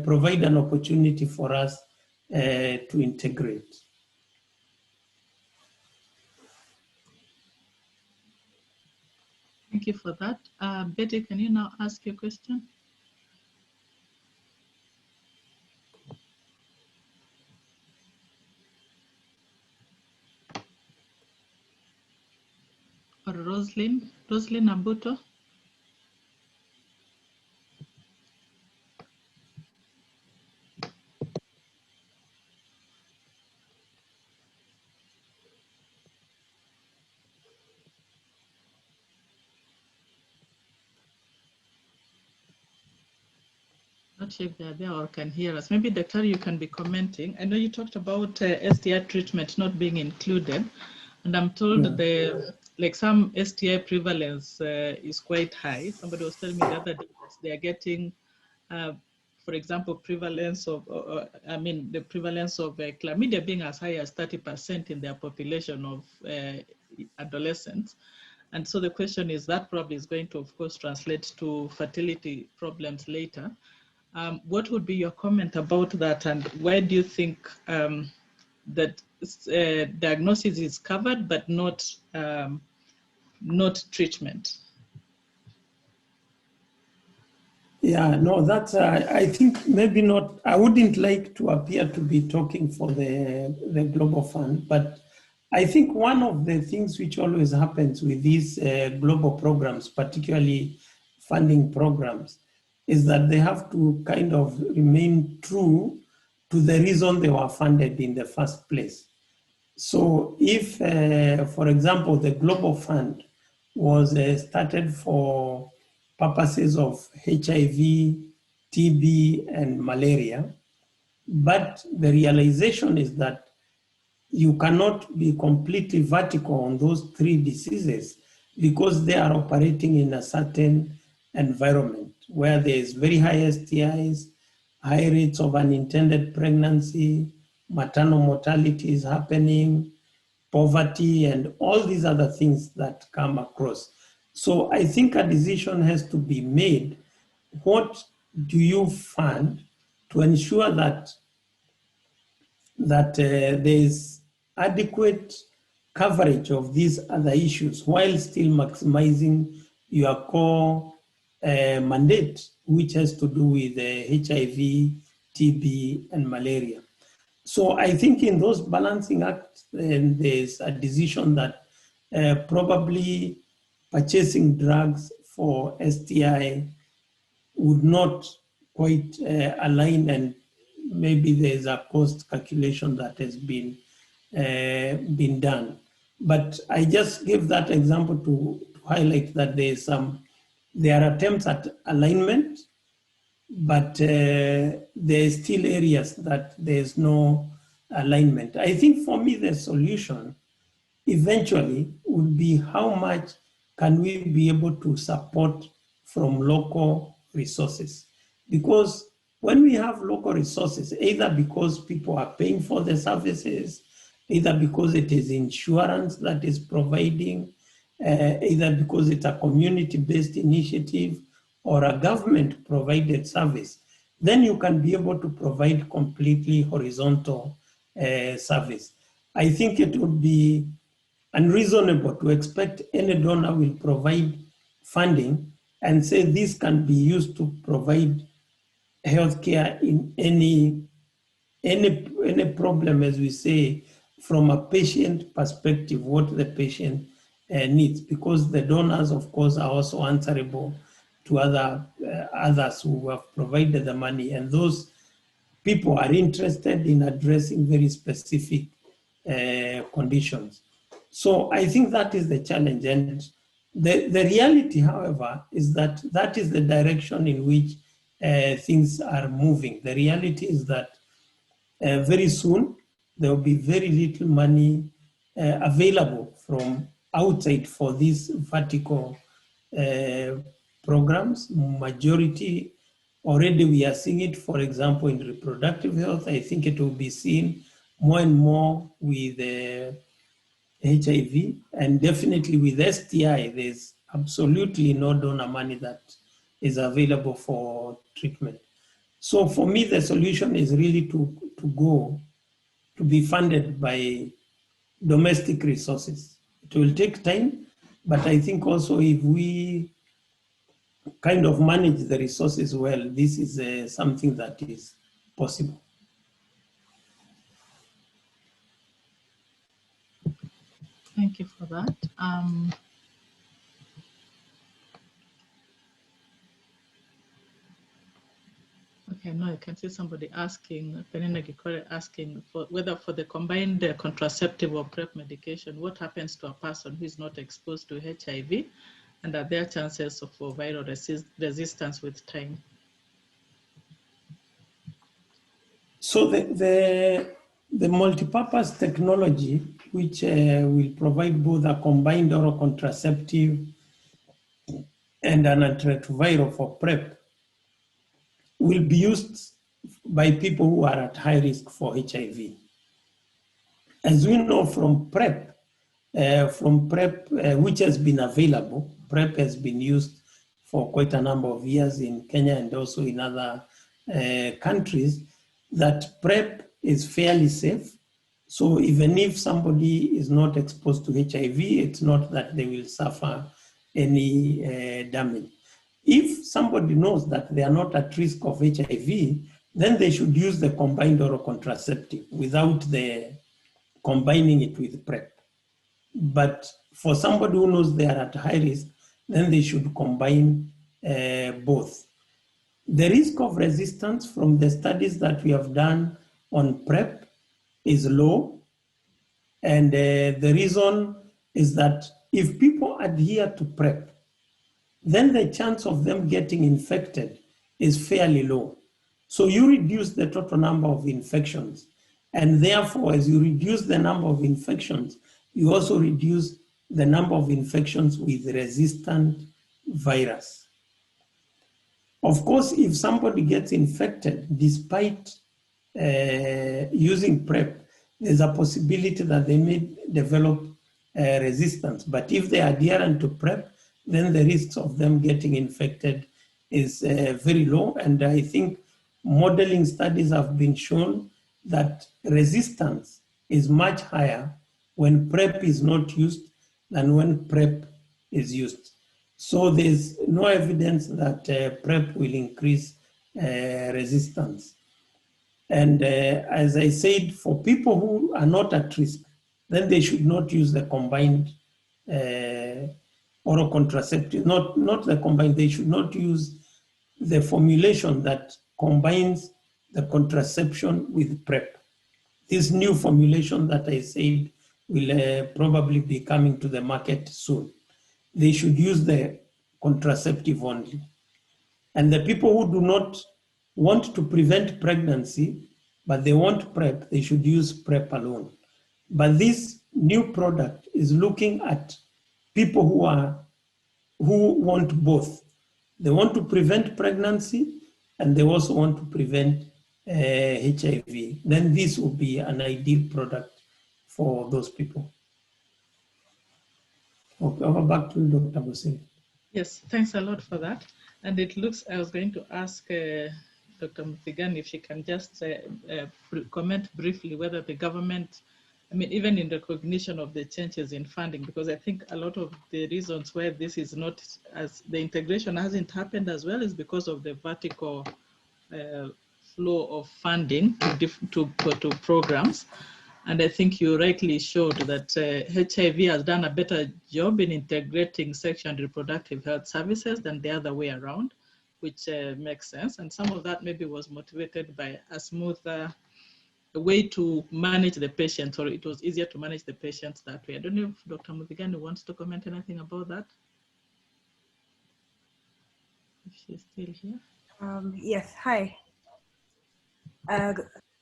provide an opportunity for us to integrate. Thank you for that. Betty, can you now ask your question? Or Roslyn Abuto? Not sure if they're there or can hear us. Maybe Dr. you can be commenting. I know you talked about STI treatment not being included, and I'm told like some STI prevalence is quite high. Somebody was telling me the other day that they are getting, for example, prevalence of, the prevalence of chlamydia being as high as 30% in their population of adolescents. And so the question is that probably is going to, of course, translate to fertility problems later. What would be your comment about that, and where do you think that diagnosis is covered but not treatment? Yeah, no, that's, I think maybe not, I wouldn't like to appear to be talking for the Global Fund, but I think one of the things which always happens with these global programs, particularly funding programs, is that they have to kind of remain true to the reason they were funded in the first place. So if, for example, the Global Fund was started for purposes of HIV, TB, and malaria, but the realization is that you cannot be completely vertical on those three diseases because they are operating in a certain environment where there is very high STIs, high rates of unintended pregnancy, maternal mortality is happening, poverty, and all these other things that come across. So I think a decision has to be made. What do you fund to ensure that there is adequate coverage of these other issues while still maximizing your core mandate, which has to do with HIV, TB, and malaria. So I think in those balancing acts, there's a decision that probably purchasing drugs for STI would not quite align, and maybe there's a cost calculation that has been done. But I just give that example to highlight that there are attempts at alignment, but there are still areas that there's no alignment. I think for me, the solution eventually would be how much can we be able to support from local resources? Because when we have local resources, either because people are paying for the services, either because it is insurance that is providing, either because it's a community-based initiative or a government-provided service, then you can be able to provide completely horizontal service. I think it would be unreasonable to expect any donor will provide funding and say this can be used to provide healthcare in any problem, as we say, from a patient perspective, what the patient needs, because the donors, of course, are also answerable to others who have provided the money, and those people are interested in addressing very specific conditions. So I think that is the challenge. And the reality, however, is that is the direction in which things are moving. The reality is that very soon there will be very little money available from outside for these vertical programs. Majority, already we are seeing it, for example, in reproductive health. I think it will be seen more and more with HIV, and definitely with STI, there's absolutely no donor money that is available for treatment. So for me, the solution is really to be funded by domestic resources. It will take time, but I think also if we kind of manage the resources well, this is something that is possible. Thank you for that. Okay, now I can see somebody asking, Penina Gikore asking for whether for the combined contraceptive or PrEP medication, what happens to a person who is not exposed to HIV, and are there chances for viral resistance with time? So the multipurpose technology, which will provide both a combined oral contraceptive and an antiretroviral for PrEP, will be used by people who are at high risk for HIV. As we know from PrEP, which has been available, PrEP has been used for quite a number of years in Kenya and also in other countries, that PrEP is fairly safe. So even if somebody is not exposed to HIV, it's not that they will suffer any damage. If somebody knows that they are not at risk of HIV, then they should use the combined oral contraceptive without the combining it with PrEP. But for somebody who knows they are at high risk, then they should combine both. The risk of resistance from the studies that we have done on PrEP is low. And the reason is that if people adhere to PrEP, then the chance of them getting infected is fairly low. So you reduce the total number of infections. And therefore, as you reduce the number of infections, you also reduce the number of infections with resistant virus. Of course, if somebody gets infected despite using PrEP, there's a possibility that they may develop resistance. But if they are adherent to PrEP, then the risks of them getting infected is very low. And I think modeling studies have been shown that resistance is much higher when PrEP is not used than when PrEP is used. So there's no evidence that PrEP will increase resistance. And as I said, for people who are not at risk, then they should not use the combined oral contraceptive, not the combined, they should not use the formulation that combines the contraception with PrEP. This new formulation that I said will probably be coming to the market soon. They should use the contraceptive only. And the people who do not want to prevent pregnancy, but they want PrEP, they should use PrEP alone. But this new product is looking at people who want both. They want to prevent pregnancy and they also want to prevent HIV. Then this will be an ideal product for those people. Okay, over back to you, Dr. Hussein. Yes, thanks a lot for that. And it looks, I was going to ask Dr. Muthigan if she can just comment briefly whether the government, I mean, even in recognition of the changes in funding, because I think a lot of the reasons why this is not, as the integration hasn't happened as well, is because of the vertical flow of funding to programs. And I think you rightly showed that HIV has done a better job in integrating sexual and reproductive health services than the other way around, which makes sense. And some of that maybe was motivated by a smoother way to manage the patients, or it was easier to manage the patients that way. I don't know if Dr. Muthigani wants to comment anything about that. If she's still here. Yes, hi.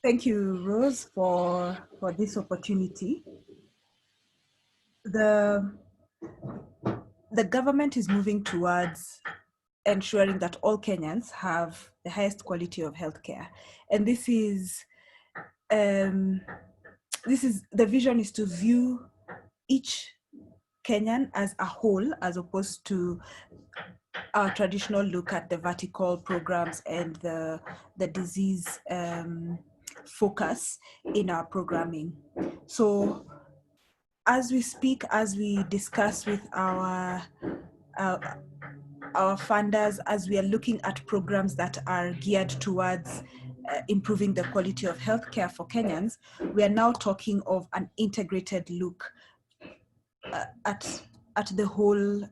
Thank you, Rose, for this opportunity. The government is moving towards ensuring that all Kenyans have the highest quality of healthcare, and this is the vision is to view each Kenyan as a whole, as opposed to our traditional look at the vertical programs and the disease focus in our programming. So as we speak, as we discuss with our funders, as we are looking at programs that are geared towards improving the quality of healthcare for Kenyans, we are now talking of an integrated look at the whole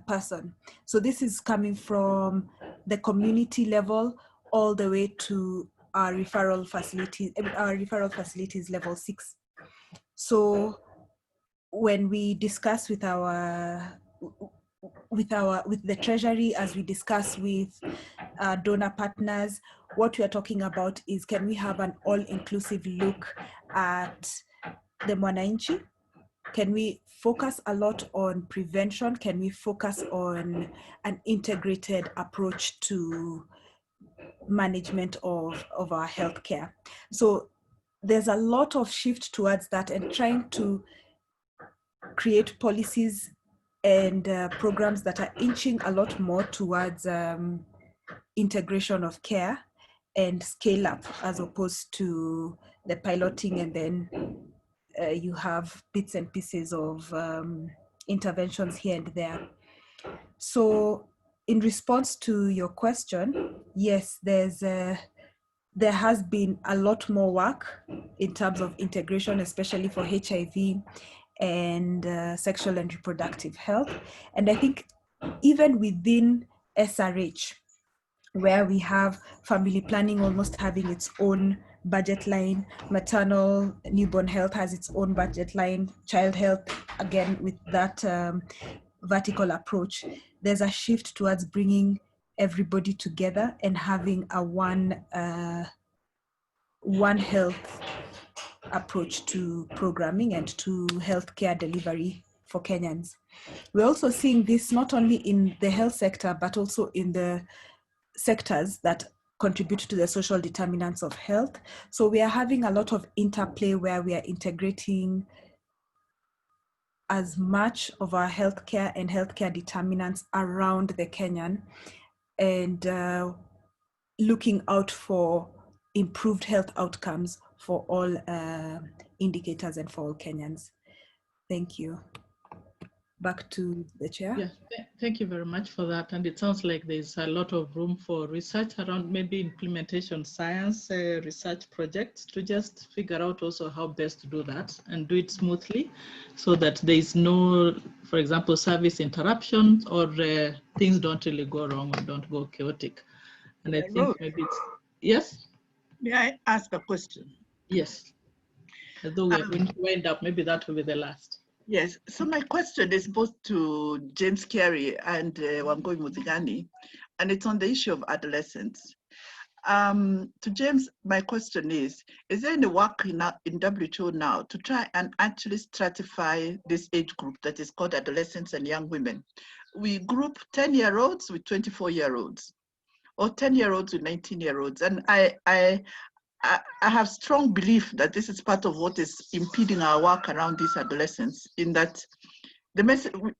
person. So this is coming from the community level all the way to our referral facilities level 6. So when we discuss with the Treasury, as we discuss with donor partners, what we are talking about is, can we have an all-inclusive look at the mwananchi? Can we focus a lot on prevention? Can we focus on an integrated approach to management of our healthcare? So there's a lot of shift towards that, and trying to create policies and programs that are inching a lot more towards integration of care and scale up, as opposed to the piloting and then you have bits and pieces of interventions here and there. So in response to your question, yes, there has been a lot more work in terms of integration, especially for HIV and sexual and reproductive health. And I think even within SRH, where we have family planning almost having its own budget line, maternal newborn health has its own budget line, child health, again, with that vertical approach, there's a shift towards bringing everybody together and having a one health approach to programming and to healthcare delivery for Kenyans. We're also seeing this not only in the health sector, but also in the sectors that contribute to the social determinants of health. So we are having a lot of interplay where we are integrating as much of our healthcare and healthcare determinants around the Kenyan, and looking out for improved health outcomes for all indicators and for all Kenyans. Thank you. Back to the chair. Yes, thank you very much for that. And it sounds like there's a lot of room for research around maybe implementation science research projects to just figure out also how best to do that and do it smoothly, so that there is no, for example, service interruptions or things don't really go wrong or don't go chaotic. And I think maybe it's, yes? May I ask a question? Yes. Although we're going to wind up, maybe that will be the last. Yes, so my question is both to James Carey and Wangui Muthigani, and it's on the issue of adolescents. To James, my question is there any work in WHO now to try and actually stratify this age group that is called adolescents and young women? We group 10-year-olds with 24-year-olds, or 10-year-olds with 19-year-olds, and I have strong belief that this is part of what is impeding our work around these adolescents, in that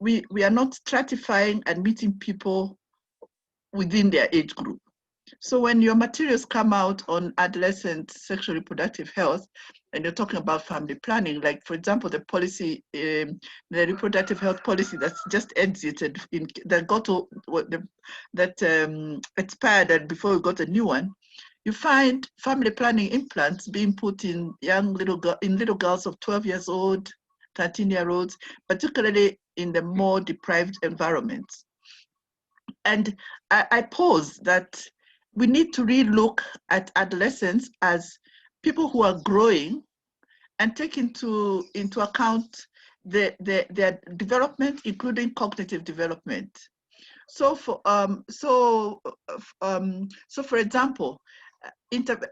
we are not stratifying and meeting people within their age group. So when your materials come out on adolescent sexual reproductive health, and you're talking about family planning, like for example, the policy, the reproductive health policy that's just exited, expired, and before we got a new one, you find family planning implants being put in little girls of 12 years old, 13-year-olds, particularly in the more deprived environments. And I pose that we need to relook at adolescents as people who are growing and take into account their development, including cognitive development. So for example,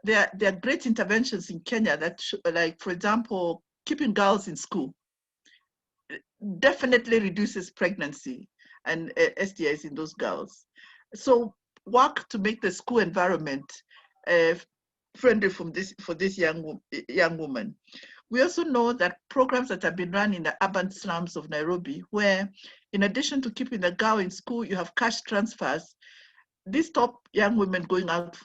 there are great interventions in Kenya that, like for example, keeping girls in school definitely reduces pregnancy and STIs in those girls. So work to make the school environment friendly for this young woman. We also know that programs that have been run in the urban slums of Nairobi, where in addition to keeping the girl in school, you have cash transfers. These stop young women going out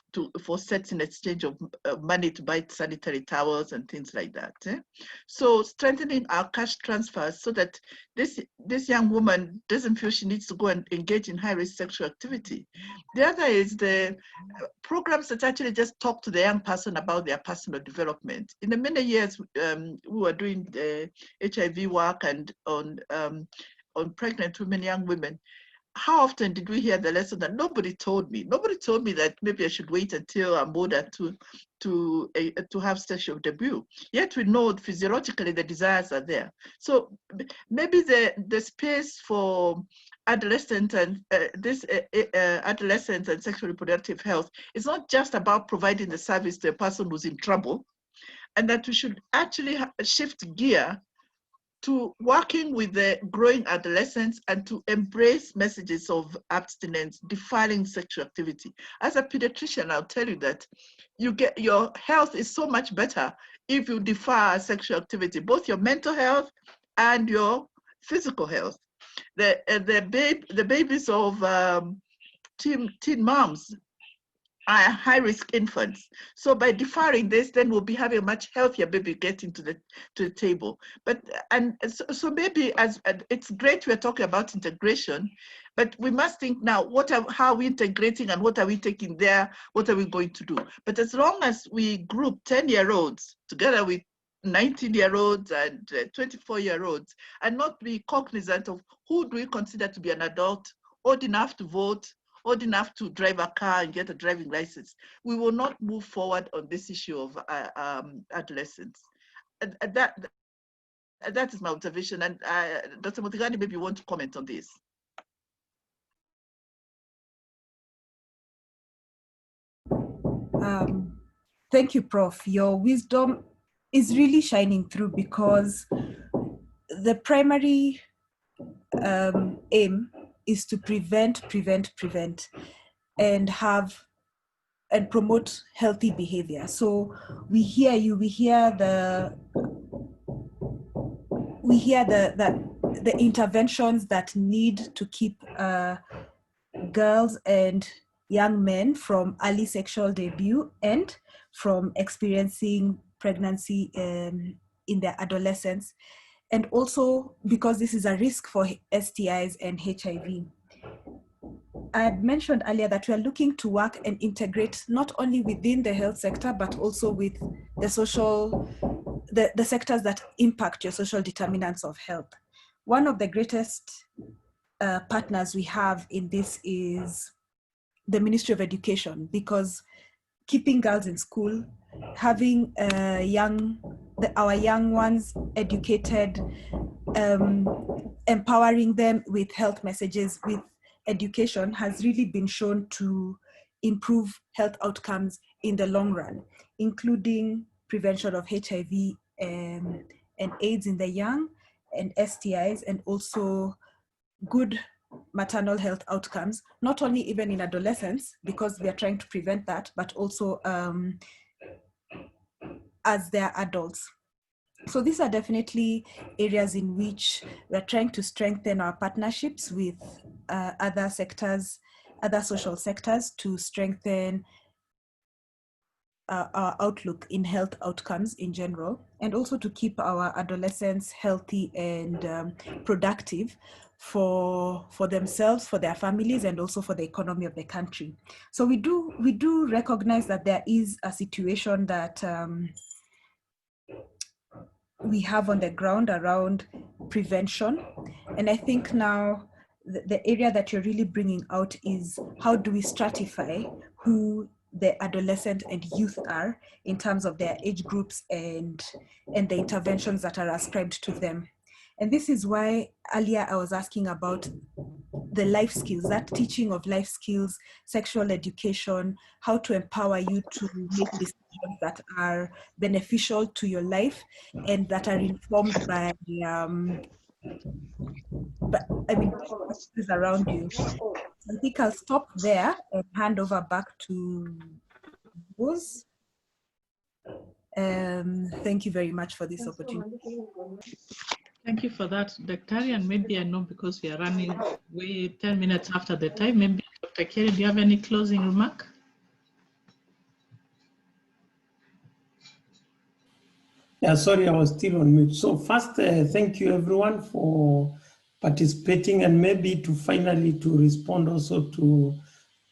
for sets in exchange of money to buy sanitary towels and things like that. So strengthening our cash transfers so that this young woman doesn't feel she needs to go and engage in high-risk sexual activity. The other is the programs that actually just talk to the young person about their personal development. In the many years we were doing the HIV work and on pregnant women, young women, how often did we hear the lesson that nobody told me? Nobody told me that maybe I should wait until I'm older to have sexual debut. Yet we know physiologically the desires are there. So maybe the space for adolescent and adolescents and sexual reproductive health is not just about providing the service to a person who's in trouble, and that we should actually shift gear to working with the growing adolescents and to embrace messages of abstinence, defiling sexual activity. As a pediatrician, I'll tell you that your health is so much better if you defy sexual activity, both your mental health and your physical health. The babies of teen moms are high-risk infants. So by deferring this, then we'll be having a much healthier baby getting to the table. But so maybe it's great we're talking about integration, but we must think now, how are we integrating and what are we taking there? What are we going to do? But as long as we group 10-year-olds together with 19-year-olds and 24-year-olds and not be cognizant of who do we consider to be an adult, old enough to vote, old enough to drive a car and get a driving license, we will not move forward on this issue of adolescence. That is my observation. And Dr. Muthigani, maybe you want to comment on this. Thank you, Prof. Your wisdom is really shining through, because the primary aim is to prevent, and promote healthy behavior. So we hear you, we hear the interventions that need to keep girls and young men from early sexual debut and from experiencing pregnancy in their adolescence. And also because this is a risk for STIs and HIV. I had mentioned earlier that we are looking to work and integrate not only within the health sector, but also with the the sectors that impact your social determinants of health. One of the greatest partners we have in this is the Ministry of Education, because keeping girls in school, having our young ones educated, empowering them with health messages, with education, has really been shown to improve health outcomes in the long run, including prevention of HIV and AIDS in the young, and STIs, and also good maternal health outcomes, not only even in adolescents, because we are trying to prevent that, but also as they're adults. So these are definitely areas in which we're trying to strengthen our partnerships with other sectors, other social sectors, to strengthen our outlook in health outcomes in general, and also to keep our adolescents healthy and productive for themselves, for their families, and also for the economy of the country. So we do recognize that there is a situation that we have on the ground around prevention. And I think now the area that you're really bringing out is, how do we stratify who the adolescent and youth are in terms of their age groups and the interventions that are ascribed to them. And this is why earlier I was asking about the life skills, that teaching of life skills, sexual education, how to empower you to make decisions that are beneficial to your life and that are informed by around you. I think I'll stop there and hand over back to Rose. Thank you very much for this opportunity. Thank you for that, Dr. And maybe I know because we are running way 10 minutes after the time, maybe Dr. Kerry, do you have any closing remark? Yeah, sorry, I was still on mute. So first, thank you everyone for participating, and maybe to finally to respond also to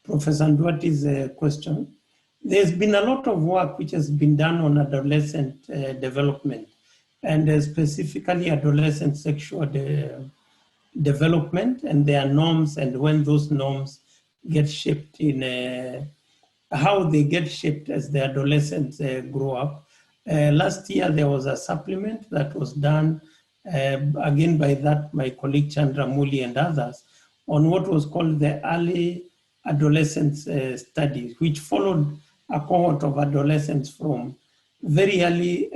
Professor Nduati's question. There's been a lot of work which has been done on adolescent development, and specifically adolescent sexual development and their norms, and when those norms get shaped in how they get shaped as the adolescents grow up. Last year, there was a supplement that was done, again by my colleague Chandra Muli and others, on what was called the early adolescence studies, which followed a cohort of adolescents from very early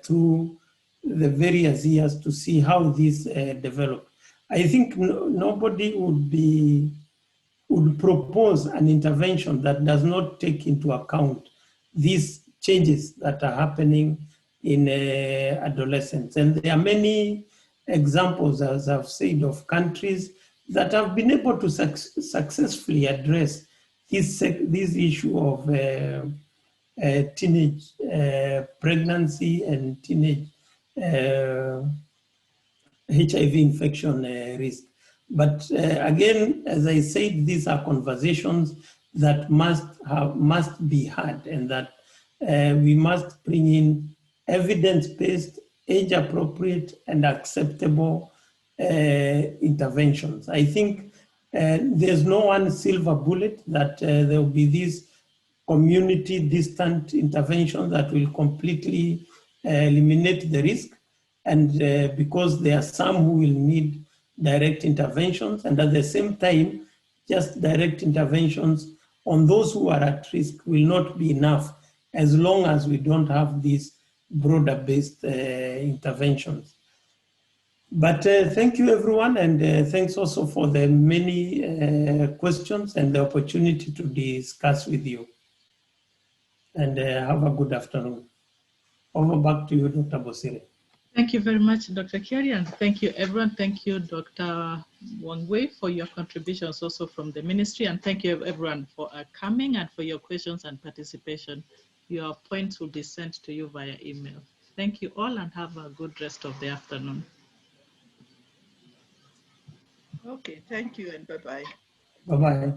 through the various years to see how these develop. I think nobody would propose an intervention that does not take into account these changes that are happening in adolescence. And there are many examples, as I've said, of countries that have been able to successfully address this issue of teenage pregnancy and teenage HIV infection risk. But again, as I said, these are conversations that must be had, and that we must bring in evidence-based, age-appropriate, and acceptable interventions. I think there's no one silver bullet that there will be this community distant intervention that will completely eliminate the risk. And because there are some who will need direct interventions, and at the same time, just direct interventions on those who are at risk will not be enough as long as we don't have these broader based interventions. But thank you everyone, and thanks also for the many questions and the opportunity to discuss with you. And have a good afternoon. Over back to you, Dr. Bosire. Thank you very much, Dr. Kerry, and thank you, everyone. Thank you, Dr. Wangwe, for your contributions also from the ministry, and thank you, everyone, for coming and for your questions and participation. Your points will be sent to you via email. Thank you all, and have a good rest of the afternoon. Okay, thank you, and bye-bye. Bye-bye.